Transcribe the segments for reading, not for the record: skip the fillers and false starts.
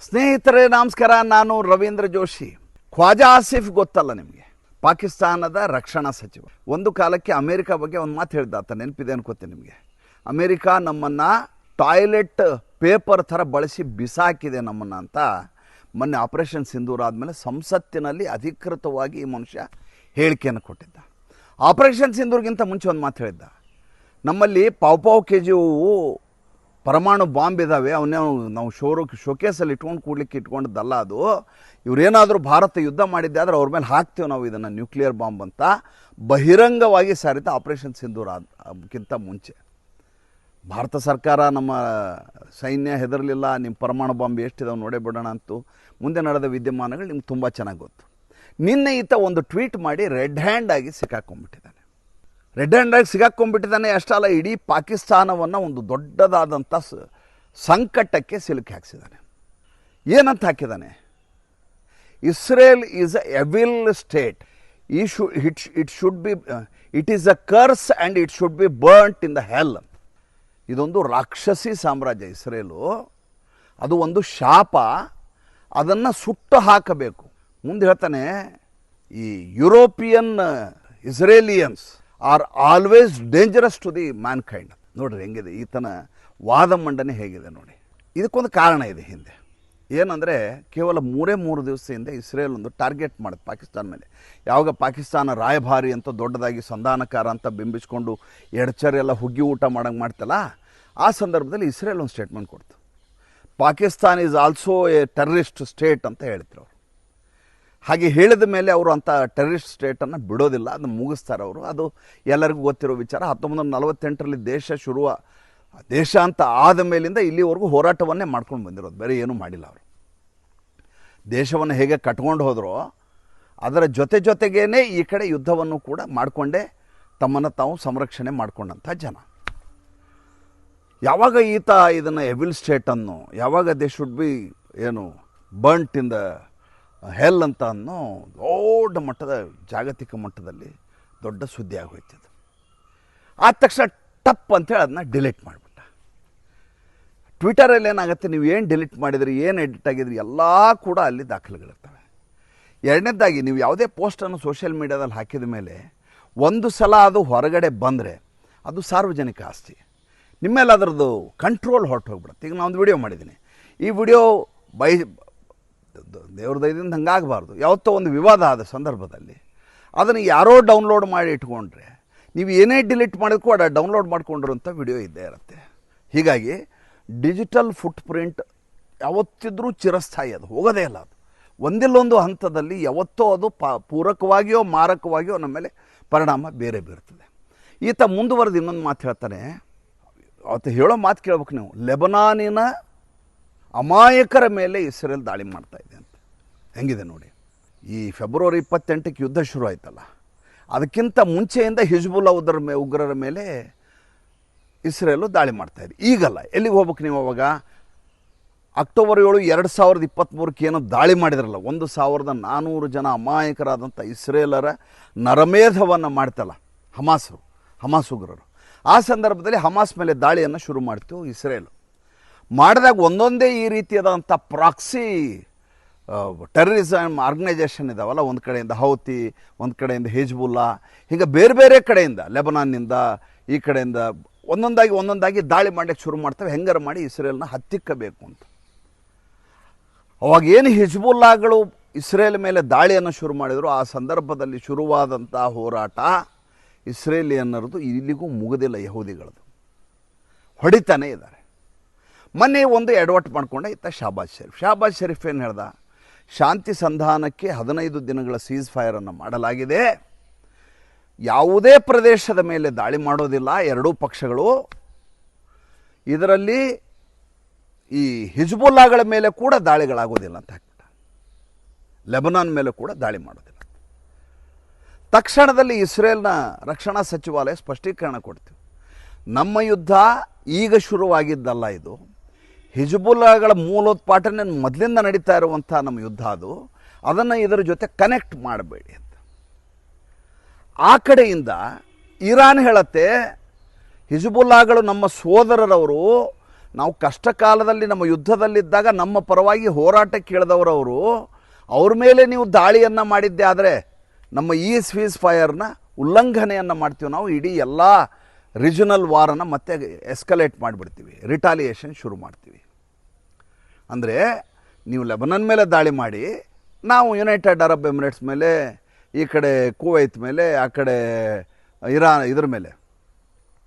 ಸ್ನೇಹಿತರೇ ನಮಸ್ಕಾರ. ನಾನು ರವೀಂದ್ರ ಜೋಶಿ. ಖ್ವಾಜಾ ಆಸಿಫ್ ಗೊತ್ತಲ್ಲ ನಿಮಗೆ, ಪಾಕಿಸ್ತಾನದ ರಕ್ಷಣಾ ಸಚಿವ. ಒಂದು ಕಾಲಕ್ಕೆ ಅಮೇರಿಕಾ ಬಗ್ಗೆ ಒಂದು ಮಾತು ಹೇಳಿದ, ಆತ ನೆನಪಿದೆ ಅನ್ಕೋತೀನಿ ನಿಮಗೆ. ಅಮೇರಿಕಾ ನಮ್ಮನ್ನು ಟಾಯ್ಲೆಟ್ ಪೇಪರ್ ಥರ ಬಳಸಿ ಬಿಸಾಕಿದೆ ನಮ್ಮನ್ನು ಅಂತ ಮೊನ್ನೆ ಆಪರೇಷನ್ ಸಿಂಧೂರ್ ಆದಮೇಲೆ ಸಂಸತ್ತಿನಲ್ಲಿ ಅಧಿಕೃತವಾಗಿ ಈ ಮನುಷ್ಯ ಹೇಳಿಕೆಯನ್ನು ಕೊಟ್ಟಿದ್ದ. ಆಪರೇಷನ್ ಸಿಂಧೂರ್ಗಿಂತ ಮುಂಚೆ ಒಂದು ಮಾತು ಹೇಳಿದ್ದ, ನಮ್ಮಲ್ಲಿ ಪಾವ್ KG ಪರಮಾಣು ಬಾಂಬ್ ಇದ್ದಾವೆ, ಅವನ್ನೇ ನಾವು ಶೋಕೇಸಲ್ಲಿ ಇಟ್ಕೊಂಡದ್ದಲ್ಲ. ಅದು ಇವರೇನಾದರೂ ಭಾರತ ಯುದ್ಧ ಮಾಡಿದ್ದೆ ಆದರೆ ಅವ್ರ ಮೇಲೆ ಹಾಕ್ತೀವಿ ನಾವು ಇದನ್ನು ನ್ಯೂಕ್ಲಿಯರ್ ಬಾಂಬ್ ಅಂತ ಬಹಿರಂಗವಾಗಿ ಸಾರಿದ ಆಪರೇಷನ್ ಸಿಂಧೂರ್ ಅದಕ್ಕಿಂತ ಮುಂಚೆ. ಭಾರತ ಸರ್ಕಾರ ನಮ್ಮ ಸೈನ್ಯ ಹೆದರಲಿಲ್ಲ, ನಿಮ್ಮ ಪರಮಾಣು ಬಾಂಬ್ ಎಷ್ಟಿದಾವೆ ನೋಡೇ ಬಿಡೋಣ ಅಂತು. ಮುಂದೆ ನಡೆದ ವಿದ್ಯಮಾನಗಳು ನಿಮ್ಗೆ ತುಂಬ ಚೆನ್ನಾಗಿ ಗೊತ್ತು. ನಿನ್ನೆ ಈತ ಒಂದು ಟ್ವೀಟ್ ಮಾಡಿ ರೆಡ್ ಹ್ಯಾಂಡ್ ಆಗಿ ಸಿಕ್ಕಾಕೊಂಡ್ಬಿಟ್ಟಿದ್ದಾನೆ. ಅಷ್ಟಲ್ಲ, ಇಡೀ ಪಾಕಿಸ್ತಾನವನ್ನು ಒಂದು ದೊಡ್ಡದಾದಂಥ ಸಂಕಟಕ್ಕೆ ಸಿಲುಕಿ ಹಾಕಿಸಿದ್ದಾನೆ. ಏನಂತ ಹಾಕಿದ್ದಾನೆ? Israel is a evil state, it is a curse and it should be burnt in the hell. ಇದೊಂದು ರಾಕ್ಷಸಿ ಸಾಮ್ರಾಜ್ಯ ಇಸ್ರೇಲು, ಅದು ಒಂದು ಶಾಪ, ಅದನ್ನು ಸುಟ್ಟು ಹಾಕಬೇಕು. ಮುಂದೆ ಹೇಳ್ತಾನೆ, ಈ European Israelians are always dangerous to the mankind. ನೋಡ್ರಿ ಹೆಂಗಿದೆ ಈತನ ವಾದ ಮಂಡನೆ, ಹೇಗಿದೆ ನೋಡಿ. ಇದಕ್ಕೊಂದು ಕಾರಣ ಇದೆ ಹಿಂದೆ. ಏನಂದರೆ, ಕೇವಲ 3 ದಿವಸ ಹಿಂದೆ ಇಸ್ರೇಲ್ ಒಂದು ಟಾರ್ಗೆಟ್ ಮಾಡುತ್ತೆ ಪಾಕಿಸ್ತಾನ ಮೇಲೆ. ಯಾವಾಗ ಪಾಕಿಸ್ತಾನ ರಾಯಭಾರಿ ಅಂತ ದೊಡ್ಡದಾಗಿ ಸಂಧಾನಕಾರ ಅಂತ ಬಿಂಬಿಸ್ಕೊಂಡು ಎಡಚರೆಲ್ಲ ಹುಗ್ಗಿ ಊಟ ಮಾಡೋಂಗೆ ಮಾಡ್ತಲ್ಲ, ಆ ಸಂದರ್ಭದಲ್ಲಿ ಇಸ್ರೇಲ್ ಒಂದು ಸ್ಟೇಟ್ಮೆಂಟ್ ಕೊಡ್ತು. Pakistan is also A terrorist state ಅಂತ ಹೇಳ್ತಾರೆ ಅವರು. ಹಾಗೆ ಹೇಳಿದ ಮೇಲೆ ಅವರು ಅಂಥ ಟೆರರಿಸ್ಟ್ ಸ್ಟೇಟನ್ನು ಬಿಡೋದಿಲ್ಲ, ಅದನ್ನು ಮುಗಿಸ್ತಾರೆ ಅವರು. ಅದು ಎಲ್ಲರಿಗೂ ಗೊತ್ತಿರೋ ವಿಚಾರ. 1948ರಲ್ಲಿ ದೇಶ ಅಂತ ಆದ ಮೇಲಿಂದ ಇಲ್ಲಿವರೆಗೂ ಹೋರಾಟವನ್ನೇ ಮಾಡ್ಕೊಂಡು ಬಂದಿರೋದು, ಬೇರೆ ಏನೂ ಮಾಡಿಲ್ಲ ಅವರು. ದೇಶವನ್ನು ಹೇಗೆ ಕಟ್ಕೊಂಡು ಹೋದರೋ ಅದರ ಜೊತೆಗೇನೆ ಈ ಕಡೆ ಯುದ್ಧವನ್ನು ಕೂಡ ಮಾಡಿಕೊಂಡೇ ತಮ್ಮನ್ನು ತಾವು ಸಂರಕ್ಷಣೆ ಮಾಡಿಕೊಂಡಂಥ ಜನ. ಯಾವಾಗ ಈತ ಇದನ್ನು ಎವಿಲ್ ಸ್ಟೇಟನ್ನು, ಯಾವಾಗ they should be burnt in the ಹೆಲ್ ಅಂತ ಅನ್ನೋ ದೊಡ್ಡ ಮಟ್ಟದ ಜಾಗತಿಕ ಮಟ್ಟದಲ್ಲಿ ದೊಡ್ಡ ಸುದ್ದಿ ಆಗೋಯ್ತದು. ಆದ ತಕ್ಷಣ ಟಪ್ ಅಂತೇಳಿ ಅದನ್ನ ಡಿಲೀಟ್ ಮಾಡಿಬಿಟ್ಟ. ಟ್ವಿಟರಲ್ಲಿ ಏನಾಗುತ್ತೆ, ನೀವು ಏನು ಡಿಲೀಟ್ ಮಾಡಿದ್ರಿ, ಏನು ಎಡಿಟ್ ಆಗಿದ್ರಿ, ಎಲ್ಲ ಕೂಡ ಅಲ್ಲಿ ದಾಖಲೆಗಳಿರ್ತವೆ. ಎರಡನೇದಾಗಿ, ನೀವು ಯಾವುದೇ ಪೋಸ್ಟನ್ನು ಸೋಷಿಯಲ್ ಮೀಡಿಯಾದಲ್ಲಿ ಹಾಕಿದ ಮೇಲೆ ಒಂದು ಸಲ ಅದು ಹೊರಗಡೆ ಬಂದರೆ ಅದು ಸಾರ್ವಜನಿಕ ಆಸ್ತಿ, ನಿಮ್ಮ ಮೇಲೆ ಅದರದ್ದು ಕಂಟ್ರೋಲ್ ಹೊರಟು ಹೋಗ್ಬಿಡುತ್ತೆ. ಈಗ ನಾನು ಒಂದು ವಿಡಿಯೋ ಮಾಡಿದ್ದೀನಿ, ಈ ವಿಡಿಯೋ ದೇವ್ರ ದಯದಿಂದ ಹಂಗಾಗಬಾರ್ದು. ಯಾವತ್ತೋ ಒಂದು ವಿವಾದ ಆದ ಸಂದರ್ಭದಲ್ಲಿ ಅದನ್ನು ಯಾರೋ ಡೌನ್ಲೋಡ್ ಮಾಡಿ ಇಟ್ಕೊಂಡ್ರೆ, ನೀವು ಏನೇ ಡಿಲೀಟ್ ಮಾಡಿದ್ರು ಕೂಡ ಡೌನ್ಲೋಡ್ ಮಾಡಿಕೊಂಡಿರುವಂಥ ವಿಡಿಯೋ ಇದ್ದೇ ಇರುತ್ತೆ. ಹೀಗಾಗಿ ಡಿಜಿಟಲ್ ಫುಟ್ ಪ್ರಿಂಟ್ ಯಾವತ್ತಿದ್ರೂ ಚಿರಸ್ಥಾಯಿ, ಅದು ಹೋಗೋದೇ ಇಲ್ಲ. ಅದು ಒಂದಿಲ್ಲೊಂದು ಹಂತದಲ್ಲಿ ಯಾವತ್ತೋ ಅದು ಪೂರಕವಾಗಿಯೋ ಮಾರಕವಾಗಿಯೋ ನಮ್ಮ ಮೇಲೆ ಪರಿಣಾಮ ಬೇರೆ ಬೀರ್ತದೆ. ಈತ ಮುಂದುವರೆದು ಇನ್ನೊಂದು ಮಾತು ಹೇಳ್ತಾನೆ. ಅವತ್ತು ಹೇಳೋ ಮಾತು ಕೇಳ್ಬೇಕು ನೀವು. ಲೆಬನಾನಿನ ಅಮಾಯಕರ ಮೇಲೆ ಇಸ್ರೇಲ್ ದಾಳಿ ಮಾಡ್ತಾ ಇದೆ ಅಂತ. ಹೆಂಗಿದೆ ನೋಡಿ. ಈ ಫೆಬ್ರವರಿ 28ಕ್ಕೆ ಯುದ್ಧ ಶುರು ಆಯ್ತಲ್ಲ, ಅದಕ್ಕಿಂತ ಮುಂಚೆಯಿಂದ ಹಿಜ್ಬುಲ್ಲಾ ಉಗ್ರರ ಮೇಲೆ ಇಸ್ರೇಲು ದಾಳಿ ಮಾಡ್ತಾ ಇದೆ. ಈಗಲ್ಲ, ಎಲ್ಲಿಗೆ ಹೋಗ್ಬೇಕು ನೀವು? ಅವಾಗ ಅಕ್ಟೋಬರ್ 7, 2023ಕ್ಕೆ ಏನೋ ದಾಳಿ ಮಾಡಿದ್ರಲ್ಲ, 1400 ಜನ ಅಮಾಯಕರಾದಂಥ ಇಸ್ರೇಲರ ನರಮೇಧವನ್ನು ಮಾಡ್ತಲ್ಲ ಹಮಾಸ್ ಉಗ್ರರು. ಆ ಸಂದರ್ಭದಲ್ಲಿ ಹಮಾಸ್ ಮೇಲೆ ದಾಳಿಯನ್ನು ಶುರು ಮಾಡ್ತು ಇಸ್ರೇಲು. ಮಾಡಿದಾಗ ಒಂದೊಂದೇ ಈ ರೀತಿಯಾದಂಥ ಪ್ರಾಕ್ಸಿ ಟೆರರಿಸಮ್ ಆರ್ಗನೈಜೇಷನ್ ಇದಾವಲ್ಲ, ಒಂದು ಕಡೆಯಿಂದ ಹೌತಿ, ಒಂದು ಕಡೆಯಿಂದ ಹಿಜ್ಬುಲ್ಲಾ, ಹೀಗೆ ಬೇರೆ ಬೇರೆ ಕಡೆಯಿಂದ, ಲೆಬನಾನ್ನಿಂದ, ಈ ಕಡೆಯಿಂದ ಒಂದೊಂದಾಗಿ ದಾಳಿ ಮಾಡಲಿಕ್ಕೆ ಶುರು ಮಾಡ್ತವೆ. ಹೆಂಗಾರು ಮಾಡಿ ಇಸ್ರೇಲ್ನ ಹತ್ತಿಕ್ಕಬೇಕು ಅಂತ. ಅವಾಗ ಏನು ಹಿಜ್ಬುಲ್ಲಾಗಳು ಇಸ್ರೇಲ್ ಮೇಲೆ ದಾಳಿಯನ್ನು ಶುರು ಮಾಡಿದರು, ಆ ಸಂದರ್ಭದಲ್ಲಿ ಶುರುವಾದಂಥ ಹೋರಾಟ ಇಸ್ರೇಲಿಯನ್ನರದು ಇಲ್ಲಿಗೂ ಮುಗಿದಿಲ್ಲ. ಯಹೂದಿಗಳದು ಹೊಡಿತಾನೇ ಇದ್ದಾರೆ. ಮೊನ್ನೆ ಒಂದು ಎಡವಟ್ಟು ಮಾಡಿಕೊಂಡೆ ಇತ್ತ ಶಾಬಾಜ್ ಶರೀಫ್ ಏನು ಹೇಳ್ದ? ಶಾಂತಿ ಸಂಧಾನಕ್ಕೆ 15 ದಿನಗಳ ಸೀಸ್ ಫೈರನ್ನು ಮಾಡಲಾಗಿದೆ, ಯಾವುದೇ ಪ್ರದೇಶದ ಮೇಲೆ ದಾಳಿ ಮಾಡೋದಿಲ್ಲ ಎರಡೂ ಪಕ್ಷಗಳು, ಇದರಲ್ಲಿ ಈ ಹಿಜ್ಬುಲ್ಲಾಗಳ ಮೇಲೆ ಕೂಡ ದಾಳಿಗಳಾಗೋದಿಲ್ಲ ಅಂತ ಹಾಕ್ಬಿಟ್ಟ. ಲೆಬನಾನ್ ಮೇಲೆ ಕೂಡ ದಾಳಿ ಮಾಡೋದಿಲ್ಲ. ತಕ್ಷಣದಲ್ಲಿ ಇಸ್ರೇಲ್ನ ರಕ್ಷಣಾ ಸಚಿವಾಲಯ ಸ್ಪಷ್ಟೀಕರಣ ಕೊಡ್ತೀವಿ, ನಮ್ಮ ಯುದ್ಧ ಈಗ ಶುರುವಾಗಿದ್ದಲ್ಲ, ಇದು ಹಿಜ್ಬುಲ್ಲಾಗಳ ಮೂಲೋತ್ಪಾಟನೆ ಮೊದಲಿಂದ ನಡೀತಾ ಇರುವಂಥ ನಮ್ಮ ಯುದ್ಧ ಅದು, ಅದನ್ನು ಇದರ ಜೊತೆ ಕನೆಕ್ಟ್ ಮಾಡಬೇಡಿ ಅಂತ. ಆ ಕಡೆಯಿಂದ ಇರಾನ್ ಹೇಳುತ್ತೆ, ಹಿಜ್ಬುಲ್ಲಾಗಳು ನಮ್ಮ ಸೋದರರವರು, ನಾವು ಕಷ್ಟ ಕಾಲದಲ್ಲಿ ನಮ್ಮ ಯುದ್ಧದಲ್ಲಿದ್ದಾಗ ನಮ್ಮ ಪರವಾಗಿ ಹೋರಾಟಕ್ಕೆ ಇಳಿದವರವರು ಅವ್ರ ಮೇಲೆ ನೀವು ದಾಳಿಯನ್ನು ಮಾಡಿದ್ದೆ ಆದರೆ ನಮ್ಮ ಈ ಸ್ವೀಸ್ ಫೈರ್ನ ಉಲ್ಲಂಘನೆಯನ್ನು ಮಾಡ್ತೀವಿ. ನಾವು ಇಡೀ ಎಲ್ಲ ರೀಜನಲ್ ವಾರನ್ನು ಮತ್ತೆ ಎಸ್ಕಲೇಟ್ ಮಾಡಿಬಿಡ್ತೀವಿ, ರಿಟಾಲಿಯೇಷನ್ ಶುರು ಮಾಡ್ತೀವಿ. ಅಂದರೆ ನೀವು ಲೆಬನನ್ ಮೇಲೆ ದಾಳಿ ಮಾಡಿ, ನಾವು ಯುನೈಟೆಡ್ ಅರಬ್ ಎಮಿರೇಟ್ಸ್ ಮೇಲೆ, ಈ ಕಡೆ ಕುವೈತ್ ಮೇಲೆ, ಆ ಕಡೆ ಇರಾನ್, ಇದ್ರ ಮೇಲೆ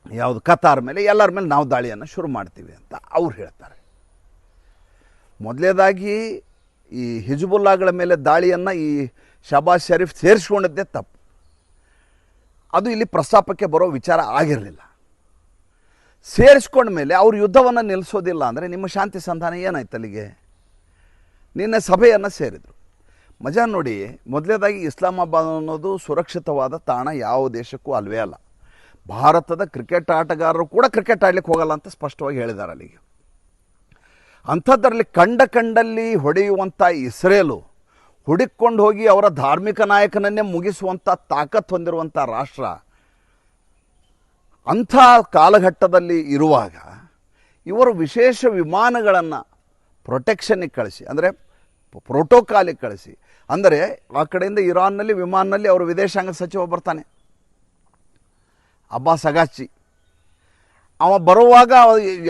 ಯಾವುದು ಕತಾರ್ ಮೇಲೆ, ಎಲ್ಲರ ಮೇಲೆ ನಾವು ದಾಳಿಯನ್ನು ಶುರು ಮಾಡ್ತೀವಿ ಅಂತ ಅವ್ರು ಹೇಳ್ತಾರೆ. ಮೊದಲೇದಾಗಿ ಈ ಹಿಜ್ಬುಲ್ಲಾಗಳ ಮೇಲೆ ದಾಳಿಯನ್ನು ಈ ಶಹಬಾಜ್ ಶರೀಫ್ ಸೇರಿಸ್ಕೊಂಡಿದ್ದೇ ತಪ್ಪು. ಅದು ಇಲ್ಲಿ ಪ್ರಸ್ತಾಪಕ್ಕೆ ಬರೋ ವಿಚಾರ ಆಗಿರಲಿಲ್ಲ. ಸೇರಿಸ್ಕೊಂಡ ಮೇಲೆ ಅವ್ರು ಯುದ್ಧವನ್ನು ನಿಲ್ಲಿಸೋದಿಲ್ಲ ಅಂದರೆ ನಿಮ್ಮ ಶಾಂತಿ ಸಂಧಾನ ಏನಾಯ್ತು ಅಲ್ಲಿಗೆ? ನಿನ್ನೆ ಸಭೆಯನ್ನು ಸೇರಿದರು. ಮಜಾ ನೋಡಿ, ಮೊದಲೇದಾಗಿ ಇಸ್ಲಾಮಾಬಾದ್ ಅನ್ನೋದು ಸುರಕ್ಷಿತವಾದ ತಾಣ ಯಾವ ದೇಶಕ್ಕೂ ಅಲ್ವೇ ಅಲ್ಲ. ಭಾರತದ ಕ್ರಿಕೆಟ್ ಆಟಗಾರರು ಕೂಡ ಕ್ರಿಕೆಟ್ ಆಡಲಿಕ್ಕೆ ಹೋಗಲ್ಲ ಅಂತ ಸ್ಪಷ್ಟವಾಗಿ ಹೇಳಿದ್ದಾರೆ ಅಲ್ಲಿಗೆ. ಅಂಥದ್ರಲ್ಲಿ ಕಂಡಲ್ಲಿ ಹೊಡೆಯುವಂಥ ಇಸ್ರೇಲು ಹುಡುಕೊಂಡು ಹೋಗಿ ಅವರ ಧಾರ್ಮಿಕ ನಾಯಕನನ್ನೇ ಮುಗಿಸುವಂಥ ತಾಕತ್ತು ಹೊಂದಿರುವಂಥ ರಾಷ್ಟ್ರ. ಅಂಥ ಕಾಲಘಟ್ಟದಲ್ಲಿ ಇರುವಾಗ ಇವರು ವಿಶೇಷ ವಿಮಾನಗಳನ್ನು ಪ್ರೊಟೆಕ್ಷನ್ನಿಗೆ ಕಳಿಸಿ, ಅಂದರೆ ಪ್ರೋಟೋಕಾಲಿಗೆ ಕಳಿಸಿ, ಅಂದರೆ ಆ ಕಡೆಯಿಂದ ಇರಾನ್ನಲ್ಲಿ ವಿಮಾನದಲ್ಲಿ ಅವರು ವಿದೇಶಾಂಗ ಸಚಿವ ಬರ್ತಾನೆ, ಅಬ್ಬಾಸ್ ಅಗಾಚಿ. ಅವ ಬರುವಾಗ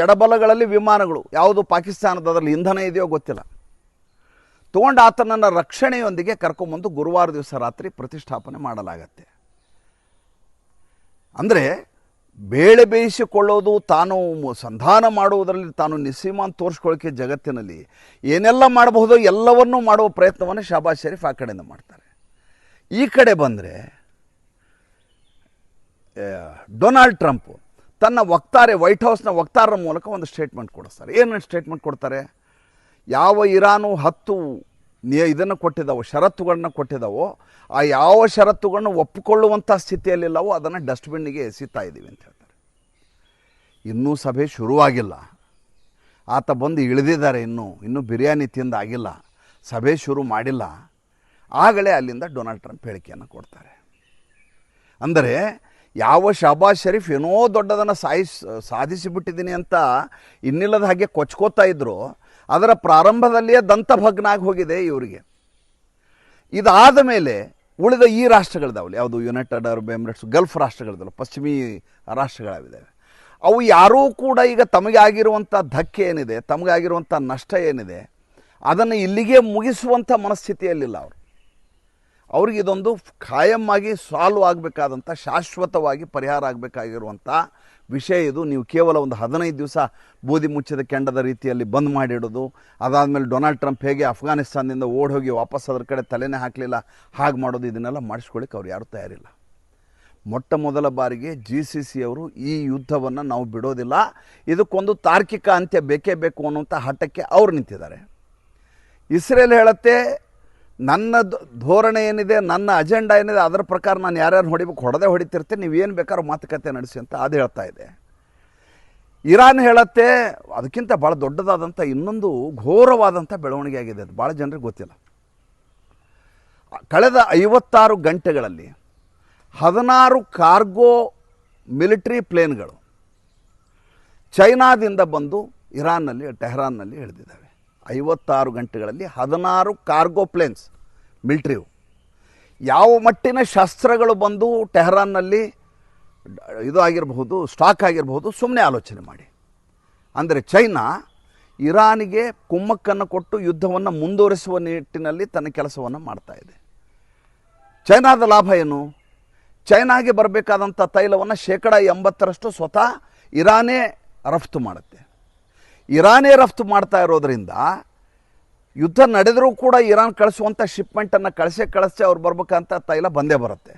ಎಡಬಲಗಳಲ್ಲಿ ವಿಮಾನಗಳು, ಯಾವುದು ಪಾಕಿಸ್ತಾನದ ಅದರಲ್ಲಿ ಇಂಧನ ಇದೆಯೋ ಗೊತ್ತಿಲ್ಲ, ತೊಗೊಂಡು ಆತನನ್ನು ರಕ್ಷಣೆಯೊಂದಿಗೆ ಕರ್ಕೊಂಬಂದು ಗುರುವಾರ ದಿವಸ ರಾತ್ರಿ ಪ್ರತಿಷ್ಠಾಪನೆ ಮಾಡಲಾಗತ್ತೆ. ಅಂದರೆ ಬೇಳೆ ಬೇಯಿಸಿಕೊಳ್ಳೋದು, ತಾನು ಸಂಧಾನ ಮಾಡುವುದರಲ್ಲಿ ತಾನು ನಿಸ್ಸೀಮಾನ್ ತೋರಿಸ್ಕೊಳ್ಳೋಕ್ಕೆ ಜಗತ್ತಿನಲ್ಲಿ ಏನೆಲ್ಲ ಮಾಡಬಹುದೋ ಎಲ್ಲವನ್ನೂ ಮಾಡುವ ಪ್ರಯತ್ನವನ್ನು ಶಹಬಾಜ್ ಶರೀಫ್ ಆ ಕಡೆಯಿಂದ ಮಾಡ್ತಾರೆ. ಈ ಕಡೆ ಬಂದರೆ ಡೊನಾಲ್ಡ್ ಟ್ರಂಪ್ ತನ್ನ ವಕ್ತಾರೆ, ವೈಟ್ ಹೌಸ್ನ ವಕ್ತಾರರ ಮೂಲಕ ಒಂದು ಸ್ಟೇಟ್ಮೆಂಟ್ ಕೊಡಿಸ್ತಾರೆ. ಏನು ಸ್ಟೇಟ್ಮೆಂಟ್ ಕೊಡ್ತಾರೆ? ಯಾವ ಇರಾನು 10 ಇದನ್ನು ಕೊಟ್ಟಿದ್ದಾವೋ, ಷರತ್ತುಗಳನ್ನ ಕೊಟ್ಟಿದ್ದಾವೋ, ಆ ಯಾವ ಷರತ್ತುಗಳನ್ನು ಒಪ್ಪಿಕೊಳ್ಳುವಂಥ ಸ್ಥಿತಿಯಲ್ಲಿಲ್ಲವೋ ಅದನ್ನು ಡಸ್ಟ್ಬಿನ್ನಿಗೆ ಎಸಿತಾ ಇದ್ದೀವಿ ಅಂತ ಹೇಳ್ತಾರೆ. ಇನ್ನೂ ಸಭೆ ಶುರುವಾಗಿಲ್ಲ, ಆತ ಬಂದು ಇಳಿದಿದ್ದಾರೆ, ಇನ್ನೂ ಬಿರಿಯಾನಿ ತಿಂದಾಗಿಲ್ಲ, ಸಭೆ ಶುರು ಮಾಡಿಲ್ಲ. ಆಗಲೇ ಅಲ್ಲಿಂದ ಡೊನಾಲ್ಡ್ ಟ್ರಂಪ್ ಹೇಳಿಕೆಯನ್ನು ಕೊಡ್ತಾರೆ. ಅಂದರೆ ಯಾವ ಶಹಬಾಜ್ ಶರೀಫ್ ಏನೋ ದೊಡ್ಡದನ್ನು ಸಾಧಿಸಿಬಿಟ್ಟಿದ್ದೀನಿ ಅಂತ ಇನ್ನಿಲ್ಲದ ಹಾಗೆ ಕೊಚ್ಕೋತಾ ಇದ್ರು, ಅದರ ಪ್ರಾರಂಭದಲ್ಲಿಯೇ ದಂತಭಗ್ನ ಆಗಿ ಹೋಗಿದೆ ಇವರಿಗೆ. ಇದಾದ ಮೇಲೆ ಉಳಿದ ಈ ರಾಷ್ಟ್ರಗಳಿದಾವಲ್ಲ, ಯಾವುದು ಯುನೈಟೆಡ್ ಅರಬ್ ಎಮಿರೇಟ್ಸ್, ಗಲ್ಫ್ ರಾಷ್ಟ್ರಗಳಿದಾವಲ್ಲ, ಪಶ್ಚಿಮಿ ರಾಷ್ಟ್ರಗಳಾಗಿದ್ದಾವೆ, ಅವು ಯಾರೂ ಕೂಡ ಈಗ ತಮಗೆ ಆಗಿರುವಂಥ ಧಕ್ಕೆ ಏನಿದೆ, ತಮಗಾಗಿರುವಂಥ ನಷ್ಟ ಏನಿದೆ, ಅದನ್ನು ಇಲ್ಲಿಗೆ ಮುಗಿಸುವಂಥ ಮನಸ್ಥಿತಿಯಲ್ಲಿಲ್ಲ ಅವರು. ಅವ್ರಿಗೆ ಇದೊಂದು ಖಾಯಮ್ಮಾಗಿ ಸಾಲ್ವ್ ಆಗಬೇಕಾದಂಥ, ಶಾಶ್ವತವಾಗಿ ಪರಿಹಾರ ಆಗಬೇಕಾಗಿರುವಂಥ ವಿಷಯ ಇದು. ನೀವು ಕೇವಲ ಒಂದು 15 ದಿವಸ ಬೂದಿ ಮುಚ್ಚಿದ ಕೆಂಡದ ರೀತಿಯಲ್ಲಿ ಬಂದ್ ಮಾಡಿಡೋದು, ಅದಾದಮೇಲೆ ಡೊನಾಲ್ಡ್ ಟ್ರಂಪ್ ಹೇಗೆ ಅಫ್ಘಾನಿಸ್ತಾನದಿಂದ ಓಡಿ ಹೋಗಿ ವಾಪಸ್ ಅದ್ರ ಕಡೆ ತಲೆನೇ ಹಾಕಲಿಲ್ಲ ಹಾಗೆ ಮಾಡೋದು, ಇದನ್ನೆಲ್ಲ ಮಾಡಿಸ್ಕೊಳ್ಳಿಕ್ಕೆ ಅವ್ರು ಯಾರೂ ತಯಾರಿಲ್ಲ. ಮೊಟ್ಟ ಮೊದಲ ಬಾರಿಗೆ GCC ಅವರು ಈ ಯುದ್ಧವನ್ನು ನಾವು ಬಿಡೋದಿಲ್ಲ, ಇದಕ್ಕೊಂದು ತಾರ್ಕಿಕ ಅಂತ್ಯ ಬೇಕೇ ಬೇಕು ಅನ್ನುವಂಥ ಹಠಕ್ಕೆ ಅವ್ರು ನಿಂತಿದ್ದಾರೆ. ಇಸ್ರೇಲ್ ಹೇಳುತ್ತೆ, ನನ್ನ ಧೋರಣೆ ಏನಿದೆ, ನನ್ನ ಅಜೆಂಡಾ ಏನಿದೆ, ಅದರ ಪ್ರಕಾರ ನಾನು ಯಾರ್ಯಾರು ಹೊಡಿಬೇಕು ಹೊಡಿತಿರ್ತೀನಿ, ನೀವೇನು ಬೇಕಾದ್ರೂ ಮಾತುಕತೆ ನಡೆಸಿ ಅಂತ ಅದು ಹೇಳ್ತಾ ಇದೆ. ಇರಾನ್ ಹೇಳುತ್ತೆ, ಅದಕ್ಕಿಂತ ಭಾಳ ದೊಡ್ಡದಾದಂಥ ಇನ್ನೊಂದು ಘೋರವಾದಂಥ ಬೆಳವಣಿಗೆ ಆಗಿದೆ, ಅದು ಭಾಳ ಜನರಿಗೆ ಗೊತ್ತಿಲ್ಲ. ಕಳೆದ 56 ಗಂಟೆಗಳಲ್ಲಿ 16 ಕಾರ್ಗೋ ಮಿಲಿಟರಿ ಪ್ಲೇನ್ಗಳು ಚೈನಾದಿಂದ ಬಂದು ಇರಾನ್ನಲ್ಲಿ, ಟೆಹರಾನ್ನಲ್ಲಿ ಇಳಿದಿದ್ದಾವೆ. 56 ಗಂಟೆಗಳಲ್ಲಿ 16 ಕಾರ್ಗೋ ಪ್ಲೇನ್ಸ್ ಮಿಲ್ಟ್ರಿವು. ಯಾವ ಮಟ್ಟಿನ ಶಸ್ತ್ರಗಳು ಬಂದು ಟೆಹರಾನ್ನಲ್ಲಿ ಇದು ಆಗಿರಬಹುದು, ಸ್ಟಾಕ್ ಆಗಿರಬಹುದು, ಸುಮ್ಮನೆ ಆಲೋಚನೆ ಮಾಡಿ. ಅಂದರೆ ಚೈನಾ ಇರಾನಿಗೆ ಕುಮ್ಮಕ್ಕನ್ನು ಕೊಟ್ಟು ಯುದ್ಧವನ್ನು ಮುಂದುವರಿಸುವ ನಿಟ್ಟಿನಲ್ಲಿ ತನ್ನ ಕೆಲಸವನ್ನು ಮಾಡ್ತಾ ಇದೆ. ಚೈನಾದ ಲಾಭ ಏನು? ಚೈನಾಗೆ ಬರಬೇಕಾದಂಥ ತೈಲವನ್ನು 80% ಸ್ವತಃ ಇರಾನೇ ರಫ್ತು ಮಾಡುತ್ತೆ. ಇರಾನೇ ರಫ್ತು ಮಾಡ್ತಾ ಇರೋದ್ರಿಂದ ಯುದ್ಧ ನಡೆದರೂ ಕೂಡ ಇರಾನ್ ಕಳಿಸುವಂಥ ಶಿಪ್ಮೆಂಟನ್ನು ಕಳಿಸಿ ಅವ್ರು ಬರ್ಬೇಕಂತ ತೈಲ ಬಂದೇ ಬರುತ್ತೆ.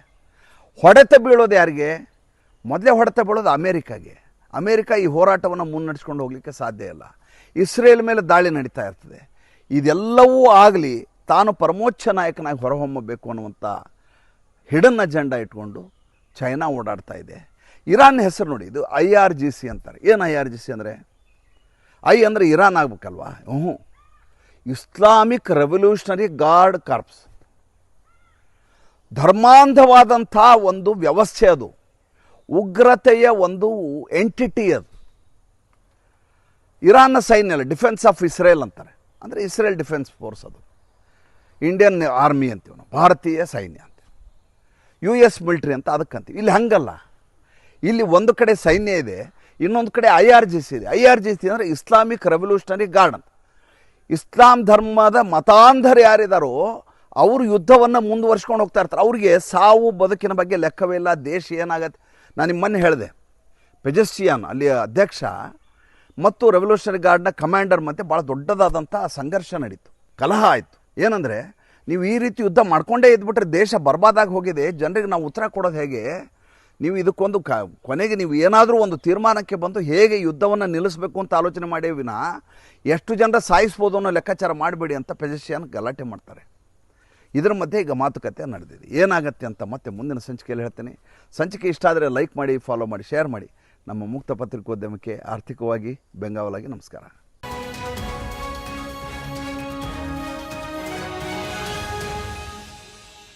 ಹೊಡೆತ ಬೀಳೋದು ಯಾರಿಗೆ? ಮೊದಲೇ ಹೊಡೆತ ಬೀಳೋದು ಅಮೇರಿಕಾಗೆ. ಅಮೇರಿಕ ಈ ಹೋರಾಟವನ್ನು ಮುನ್ನಡೆಸ್ಕೊಂಡು ಹೋಗಲಿಕ್ಕೆ ಸಾಧ್ಯ ಇಲ್ಲ. ಇಸ್ರೇಲ್ ಮೇಲೆ ದಾಳಿ ನಡೀತಾ ಇರ್ತದೆ. ಇದೆಲ್ಲವೂ ಆಗಲಿ ತಾನು ಪರಮೋಚ್ಚ ನಾಯಕನಾಗಿ ಹೊರಹೊಮ್ಮಬೇಕು ಅನ್ನುವಂಥ ಹಿಡನ್ ಅಜೆಂಡಾ ಇಟ್ಕೊಂಡು ಚೈನಾ ಓಡಾಡ್ತಾ ಇದೆ. ಇರಾನ್ ಹೆಸರು ನೋಡಿ, ಇದು IRGC ಅಂತಾರೆ. ಏನು IRGC ಅಂದರೆ? ಐ ಅಂದರೆ ಇರಾನ್ ಆಗಬೇಕಲ್ವಾ? Islamic revolutionary guard corps. ಧರ್ಮಾಂಧವಾದಂಥ ಒಂದು ವ್ಯವಸ್ಥೆ, ಅದು ಉಗ್ರತೆಯ ಒಂದು ಎಂಟಿಟಿ. ಅದು ಇರಾನ್ನ ಸೈನ್ಯ ಅಲ್ಲ, ಡಿಫೆನ್ಸ್ ಆಫ್ ಇಸ್ರೇಲ್ ಅಂತಾರೆ. ಅಂದರೆ ಇಸ್ರೇಲ್ ಡಿಫೆನ್ಸ್ ಫೋರ್ಸ್, ಅದು ಇಂಡಿಯನ್ ಆರ್ಮಿ ಅಂತೀವಿ ನಾವು, ಭಾರತೀಯ ಸೈನ್ಯ ಅಂತ. US ಮಿಲ್ಟ್ರಿ ಅಂತ ಅದಕ್ಕಂತೀವಿ. ಇಲ್ಲಿ ಹಂಗಲ್ಲ. ಇಲ್ಲಿ ಒಂದು ಕಡೆ ಸೈನ್ಯ ಇದೆ, ಇನ್ನೊಂದು ಕಡೆ IRGC ಇದೆ. IRGC ಅಂದರೆ ಇಸ್ಲಾಮಿಕ್ ರೆವಲ್ಯೂಷನರಿ ಗಾರ್ಡ್ ಅಂತ. ಇಸ್ಲಾಂ ಧರ್ಮದ ಮತಾಂಧರು ಯಾರಿದ್ದಾರೋ ಅವರು ಯುದ್ಧವನ್ನು ಮುಂದುವರ್ಸ್ಕೊಂಡು ಹೋಗ್ತಾ ಇರ್ತಾರೆ. ಅವ್ರಿಗೆ ಸಾವು ಬದುಕಿನ ಬಗ್ಗೆ ಲೆಕ್ಕವೇ ಇಲ್ಲ. ದೇಶ ಏನಾಗತ್ತೆ, ನಾನು ನಿಮ್ಮನ್ನೇ ಹೇಳಿದೆ, ಪೆಜೆಸ್ಟಿಯನ್ ಅಲ್ಲಿಯ ಅಧ್ಯಕ್ಷ ಮತ್ತು ರೆವಲ್ಯೂಷನರಿ ಗಾರ್ಡ್ನ ಕಮಾಂಡರ್ ಮಧ್ಯೆ ಭಾಳ ದೊಡ್ಡದಾದಂಥ ಸಂಘರ್ಷ ನಡೀತು, ಕಲಹ ಆಯಿತು. ಏನಂದರೆ, ನೀವು ಈ ರೀತಿ ಯುದ್ಧ ಮಾಡ್ಕೊಂಡೇ ಇದ್ಬಿಟ್ರೆ ದೇಶ ಬರ್ಬಾದಾಗಿ ಹೋಗಿದೆ, ಜನರಿಗೆ ನಾವು ಉತ್ತರ ಕೊಡೋದು ಹೇಗೆ? ನೀವು ಇದಕ್ಕೊಂದು ಕೊನೆಗೆ ನೀವು ಏನಾದರೂ ಒಂದು ತೀರ್ಮಾನಕ್ಕೆ ಬಂದು ಹೇಗೆ ಯುದ್ಧವನ್ನು ನಿಲ್ಲಿಸಬೇಕು ಅಂತ ಆಲೋಚನೆ ಮಾಡೇ ವಿನಾ ಎಷ್ಟು ಜನರ ಸಾಯಿಸ್ಬೋದು ಅನ್ನೋ ಲೆಕ್ಕಾಚಾರ ಮಾಡಬೇಡಿ ಅಂತ ಪೆಜೆಸ್ಟಿಯನ್ ಗಲಾಟೆ ಮಾಡ್ತಾರೆ. ಇದರ ಮಧ್ಯೆ ಈಗ ಮಾತುಕತೆ ನಡೆದಿದೆ. ಏನಾಗುತ್ತೆ ಅಂತ ಮತ್ತೆ ಮುಂದಿನ ಸಂಚಿಕೆಯಲ್ಲಿ ಹೇಳ್ತೇನೆ. ಸಂಚಿಕೆ ಇಷ್ಟ ಆದರೆ ಲೈಕ್ ಮಾಡಿ, ಫಾಲೋ ಮಾಡಿ, ಶೇರ್ ಮಾಡಿ. ನಮ್ಮ ಮುಕ್ತ ಪತ್ರಿಕೋದ್ಯಮಕ್ಕೆ ಆರ್ಥಿಕವಾಗಿ ಬೆಂಗಾವಲಾಗಿ ನಮಸ್ಕಾರ.